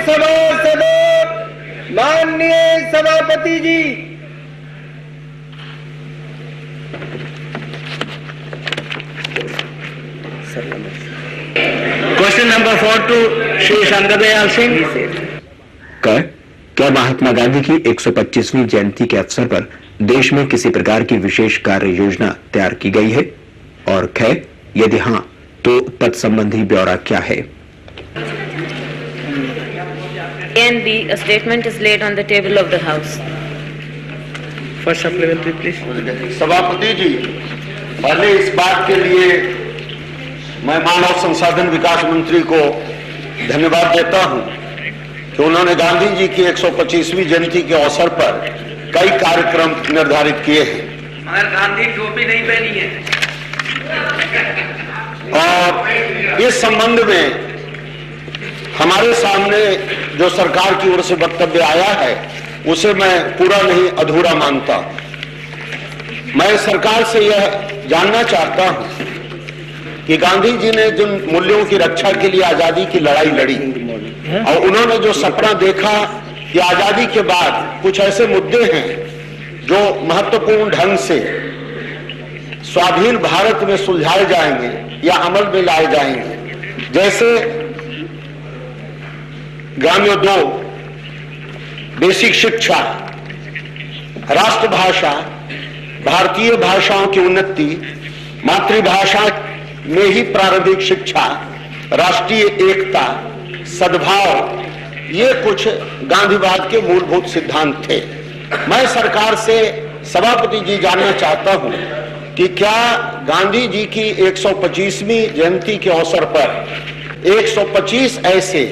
सभासदों, माननीय सभापति जी। Question number 4 to Shri Shankar Dayal Singh. क्या महात्मा गांधी की 125वीं जयंती के अवसर पर देश में किसी प्रकार की विशेष कार्य योजना तैयार की गई है? और ख, यदि हां तो तत्संबंधी ब्यौरा क्या है? And B, a statement is laid on the table of the House. First supplementary please. सभापति जी, पहले इस बात के लिए मैं मानव संसाधन विकास मंत्री को धन्यवाद देता हूं कि उन्होंने गांधी जी की 125वीं जयंती के अवसर पर कई कार्यक्रम निर्धारित किए हैं। मगर गांधी टोपी नहीं पहनी है। और इस संबंध में हमारे सामने जो सरकार की ओर से वक्तव्य आया है उसे मैं पूरा नहीं अधूरा मानता। मैं सरकार से यह जानना चाहता हूं कि गांधी जी ने जिन मूल्यों की रक्षा के लिए आजादी की लड़ाई लड़ी और उन्होंने जो सपना देखा कि आजादी के बाद कुछ ऐसे मुद्दे हैं जो महत्वपूर्ण ढंग से स्वाधीन भारत में सुलझाए जाएंगे या अमल में लाए जाएंगे, जैसे ग्रामोद्योग, बेसिक शिक्षा, राष्ट्रभाषा, भारतीय भाषाओं की उन्नति, मातृभाषा में ही प्रारंभिक शिक्षा, राष्ट्रीय एकता, सद्भाव, ये कुछ गांधीवाद के मूलभूत सिद्धांत थे। मैं सरकार से सभापति जी जानना चाहता हूं कि क्या गांधी जी की 125वीं जयंती के अवसर पर 125 ऐसे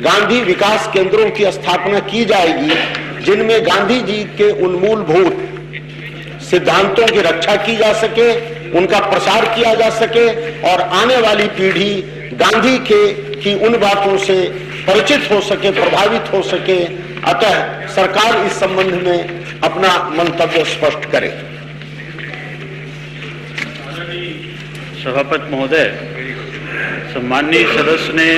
गांधी विकास केंद्रों की स्थापना की जाएगी जिनमें गांधी जी के उन मूलभूत सिद्धांतों की रक्षा की जा सके, उनका प्रसार किया जा सके और आने वाली पीढ़ी गांधी की उन बातों से परिचित हो सके, प्रभावित हो सके। अतः सरकार इस संबंध में अपना मंतव्य स्पष्ट करे। सभापति महोदय, सम्माननीय सदस्य ने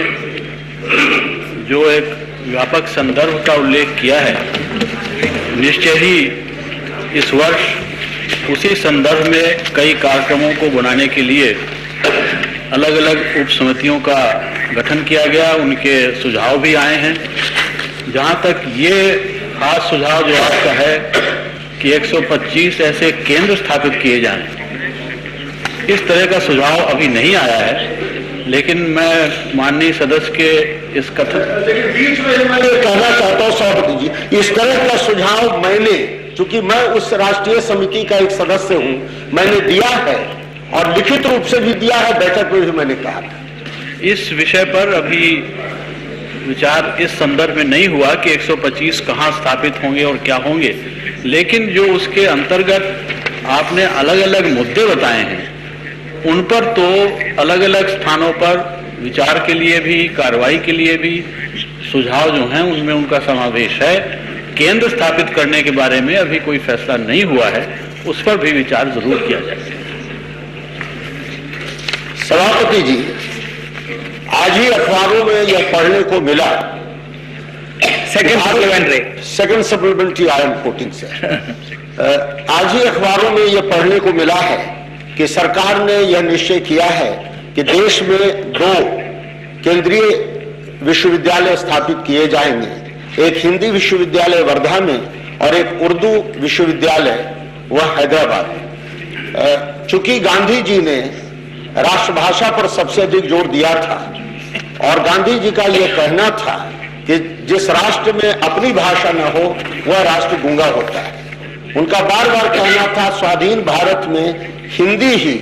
जो एक व्यापक संदर्भ का उल्लेख किया है, निश्चय ही इस वर्ष उसी संदर्भ में कई कार्यक्रमों को बनाने के लिए अलग अलग उप समितियों का गठन किया गया। उनके सुझाव भी आए हैं। जहां तक ये खास सुझाव जो आपका है कि 125 ऐसे केंद्र स्थापित किए जाएं, इस तरह का सुझाव अभी नहीं आया है, लेकिन मैं माननीय सदस्य के इस कथन बीच में मैं ये कहना चाहता हूं सभापति जी, इस तरह का सुझाव मैंने, चूंकि मैं उस राष्ट्रीय समिति का एक सदस्य हूं, मैंने दिया है और लिखित रूप से भी दिया है, बैठक में भी मैंने कहा था। इस विषय पर अभी विचार इस संदर्भ में नहीं हुआ कि 125 कहां स्थापित होंगे और क्या होंगे, लेकिन जो उसके अंतर्गत आपने अलग अलग मुद्दे बताए हैं उन पर तो अलग अलग स्थानों पर विचार के लिए भी, कार्रवाई के लिए भी सुझाव जो हैं उनमें उनका समावेश है। केंद्र स्थापित करने के बारे में अभी कोई फैसला नहीं हुआ है, उस पर भी विचार जरूर किया जाए। सभापति जी, आज ही अखबारों में यह पढ़ने को मिला, second supplementary I am quoting sir, आज ही अखबारों में यह पढ़ने को मिला है कि सरकार ने यह निश्चय किया है कि देश में 2 केंद्रीय विश्वविद्यालय स्थापित किए जाएंगे, एक हिंदी विश्वविद्यालय वर्धा में और एक उर्दू विश्वविद्यालय वह हैदराबाद में। चूंकि गांधी जी ने राष्ट्रभाषा पर सबसे अधिक जोर दिया था और गांधी जी का यह कहना था कि जिस राष्ट्र में अपनी भाषा न हो वह राष्ट्र गूंगा होता है। उनका बार बार कहना था स्वाधीन भारत में हिंदी ही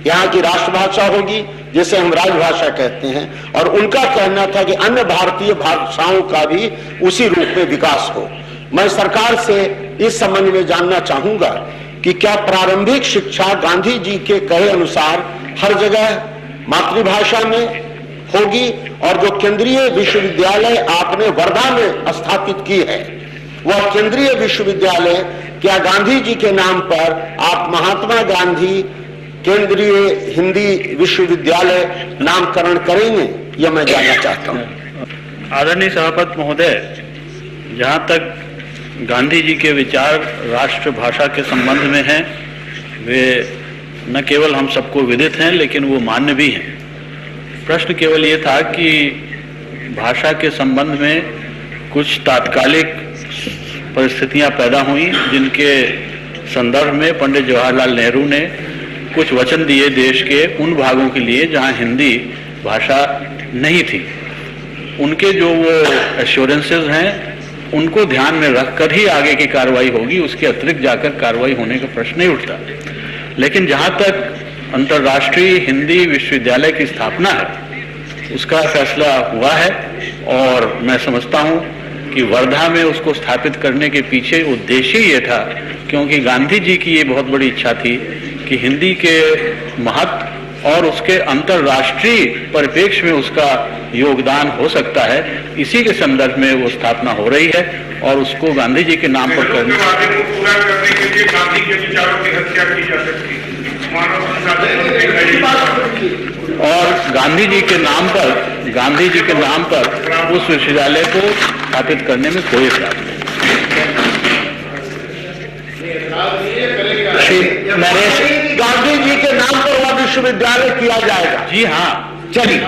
यहाँ की राष्ट्रभाषा होगी, जिसे हम राजभाषा कहते हैं, और उनका कहना था कि अन्य भारतीय भाषाओं का भी उसी रूप में विकास हो। मैं सरकार से इस संबंध में जानना चाहूंगा कि क्या प्रारंभिक शिक्षा गांधी जी के कहे अनुसार हर जगह मातृभाषा में होगी, और जो केंद्रीय विश्वविद्यालय आपने वर्धा में स्थापित की है वह केंद्रीय विश्वविद्यालय क्या गांधी जी के नाम पर आप महात्मा गांधी केंद्रीय हिंदी विश्वविद्यालय नामकरण करेंगे, यह मैं जानना चाहता हूं। आदरणीय सभापति महोदय, जहाँ तक गांधी जी के विचार राष्ट्रभाषा के संबंध में हैं, वे न केवल हम सबको विदित हैं लेकिन वो मान्य भी हैं। प्रश्न केवल ये था कि भाषा के संबंध में कुछ तात्कालिक परिस्थितियां पैदा हुई जिनके संदर्भ में पंडित जवाहरलाल नेहरू ने कुछ वचन दिए देश के उन भागों के लिए जहां हिंदी भाषा नहीं थी। उनके जो वो एश्योरेंसेस हैं उनको ध्यान में रखकर ही आगे की कार्रवाई होगी, उसके अतिरिक्त जाकर कार्रवाई होने का प्रश्न नहीं उठता। लेकिन जहां तक अंतर्राष्ट्रीय हिंदी विश्वविद्यालय की स्थापना है उसका फैसला हुआ है और मैं समझता हूं कि वर्धा में उसको स्थापित करने के पीछे उद्देश्य ये था क्योंकि गांधी जी की ये बहुत बड़ी इच्छा थी कि हिंदी के महत्व और उसके अंतर्राष्ट्रीय परिप्रेक्ष्य में उसका योगदान हो सकता है। इसी के संदर्भ में वो स्थापना हो रही है और उसको गांधी जी के नाम पर करने को पूरा करने के लिए गांधी के विचारों की हत्या की जा सकती है। मानव संसाधन और गांधी जी के नाम पर उस विश्वविद्यालय को स्थापित करने में कोई एतराज नहीं। गांधी जी के नाम पर वह विश्वविद्यालय किया जाएगा। जी हाँ, चलिए।